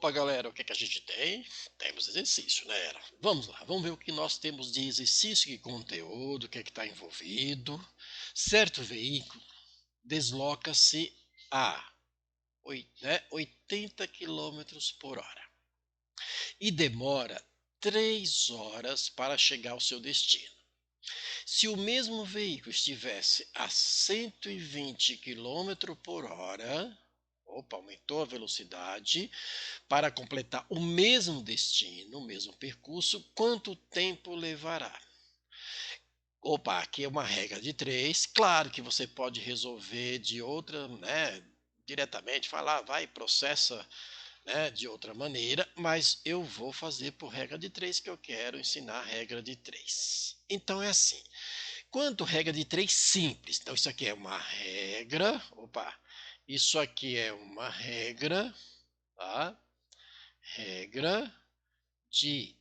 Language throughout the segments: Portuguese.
Opa, galera, o que que a gente tem? Temos exercício, né? Vamos lá, vamos ver o que nós temos de exercício e conteúdo, o que é que está envolvido. Certo veículo desloca-se a 80 quilômetros por hora e demora 3 horas para chegar ao seu destino. Se o mesmo veículo estivesse a 120 quilômetros por hora, opa, aumentou a velocidade, para completar o mesmo destino, o mesmo percurso, quanto tempo levará? Opa, aqui é uma regra de 3. Claro que você pode resolver de outra, né, diretamente, falar, vai, processa, né, de outra maneira, mas eu vou fazer por regra de 3 que eu quero ensinar a regra de 3. Então é assim, quanto regra de 3 simples. Então isso aqui é uma regra, opa, isso aqui é uma regra, tá? Regra de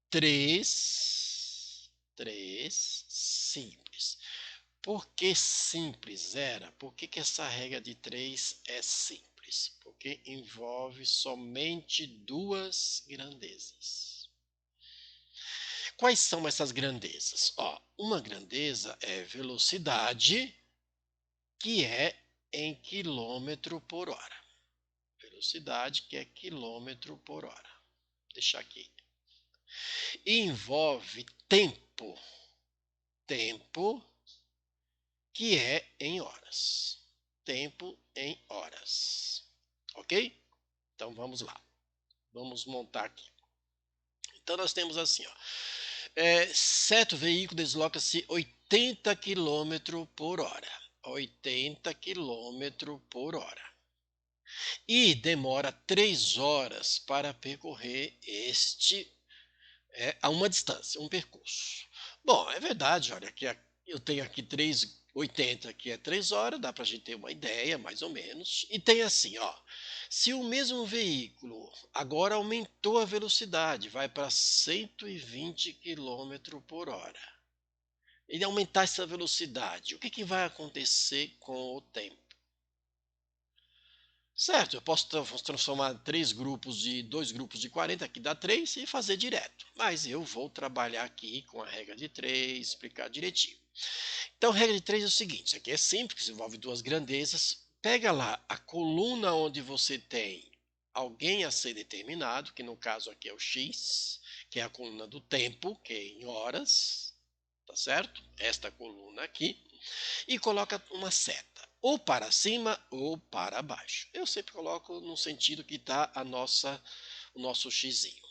três simples. Por que simples era? Por que essa regra de 3 é simples? Porque envolve somente duas grandezas. Quais são essas grandezas? Ó, uma grandeza é velocidade, que é em quilômetro por hora. Velocidade que é quilômetro por hora. Vou deixar aqui. Envolve tempo. Tempo que é em horas. Tempo em horas. Ok? Então vamos lá. Vamos montar aqui. Então nós temos assim, ó. Certo veículo desloca-se 80 km por hora. 80 km por hora. E demora 3 horas para percorrer a uma distância, um percurso. Bom, é verdade, olha, que eu tenho aqui 3,80, que é 3 horas, dá para a gente ter uma ideia, mais ou menos. E tem assim, ó, se o mesmo veículo agora aumentou a velocidade, vai para 120 km por hora. Ele aumentar essa velocidade, o que, que vai acontecer com o tempo? Certo, eu posso transformar dois grupos de 40, que dá 3, e fazer direto. Mas eu vou trabalhar aqui com a regra de 3, explicar direitinho. Então, a regra de 3 é o seguinte, isso aqui é simples, envolve duas grandezas. Pega lá a coluna onde você tem alguém a ser determinado, que no caso aqui é o x, que é a coluna do tempo, que é em horas, tá certo? Esta coluna aqui. E coloca uma seta, ou para cima ou para baixo. Eu sempre coloco no sentido que está o nosso xizinho.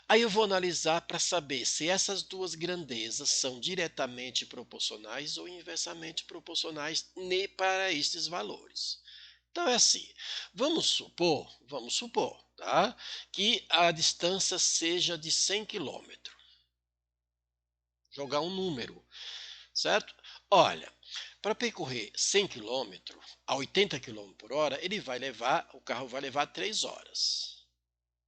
Aí eu vou analisar para saber se essas duas grandezas são diretamente proporcionais ou inversamente proporcionais para estes valores. Então é assim, vamos supor, tá? Que a distância seja de 100 km. Jogar um número, certo? Olha, para percorrer 100 km a 80 km por hora, o carro vai levar 3 horas.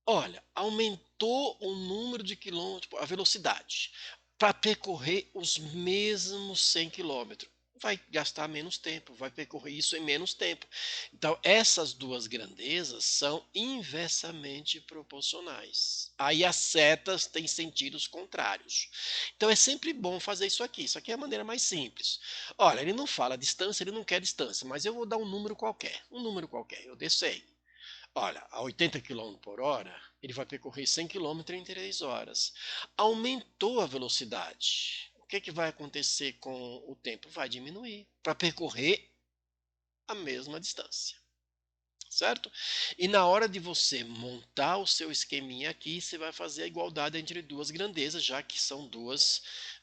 Olha, aumentou o número de quilômetros, a velocidade, para percorrer os mesmos 100 quilômetros. Vai gastar menos tempo, vai percorrer isso em menos tempo. Então, essas duas grandezas são inversamente proporcionais. Aí as setas têm sentidos contrários. Então, é sempre bom fazer isso aqui. Isso aqui é a maneira mais simples. Olha, ele não fala distância, ele não quer distância, mas eu vou dar um número qualquer. Um número qualquer, eu desci. Olha, a 80 km por hora, ele vai percorrer 100 km em 3 horas. Aumentou a velocidade. O que, que vai acontecer com o tempo? Vai diminuir para percorrer a mesma distância. Certo? E na hora de você montar o seu esqueminha aqui, você vai fazer a igualdade entre duas grandezas, já que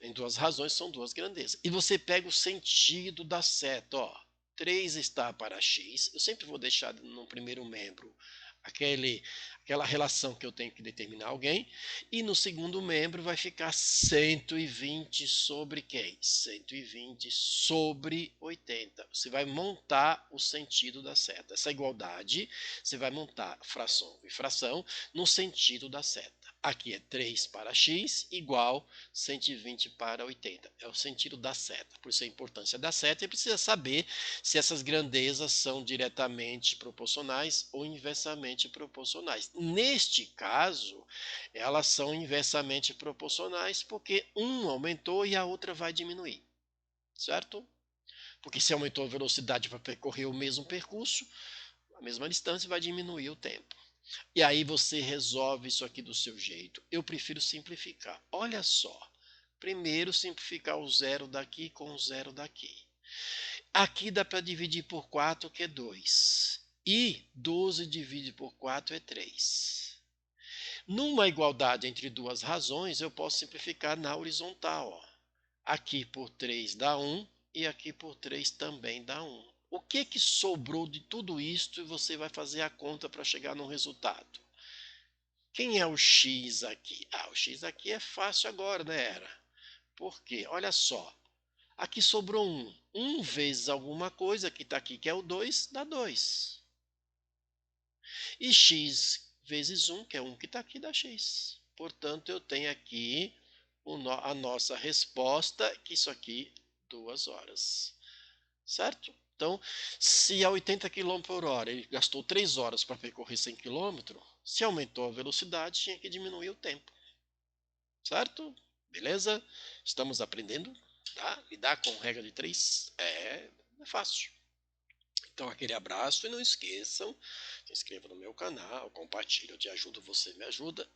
em duas razões são duas grandezas. E você pega o sentido da seta, ó. 3 está para x, eu sempre vou deixar no primeiro membro aquela relação que eu tenho que determinar alguém, e no segundo membro vai ficar 120 sobre quem? 120 sobre 80. Você vai montar o sentido da seta. Essa igualdade, você vai montar fração e fração no sentido da seta. Aqui é 3 para x igual 120 para 80. É o sentido da seta. Por isso a importância da seta, e precisa saber se essas grandezas são diretamente proporcionais ou inversamente proporcionais. Neste caso, elas são inversamente proporcionais porque um aumentou e a outra vai diminuir, certo? Porque se aumentou a velocidade para percorrer o mesmo percurso, a mesma distância, vai diminuir o tempo. E aí você resolve isso aqui do seu jeito. Eu prefiro simplificar. Olha só. Primeiro simplificar o zero daqui com o zero daqui. Aqui dá para dividir por 4, que é 2. E 12 divide por 4 é 3. Numa igualdade entre duas razões, eu posso simplificar na horizontal. Ó. Aqui por 3 dá 1 e aqui por 3 também dá 1. O que sobrou de tudo isto e você vai fazer a conta para chegar no resultado? Quem é o x aqui? O x aqui é fácil agora, né, Era? Por quê? Olha só. Aqui sobrou 1. 1 vezes alguma coisa que está aqui, que é o 2, dá 2. E x vezes 1, que é 1 que está aqui, dá x. Portanto, eu tenho aqui a nossa resposta, que isso aqui, 2 horas. Certo? Então, se a 80 km por hora ele gastou 3 horas para percorrer 100 km, se aumentou a velocidade, tinha que diminuir o tempo. Certo? Beleza? Estamos aprendendo, tá? Lidar com regra de 3 é fácil. Então, aquele abraço e não esqueçam, se inscreva no meu canal, compartilhe, eu te ajudo, você me ajuda.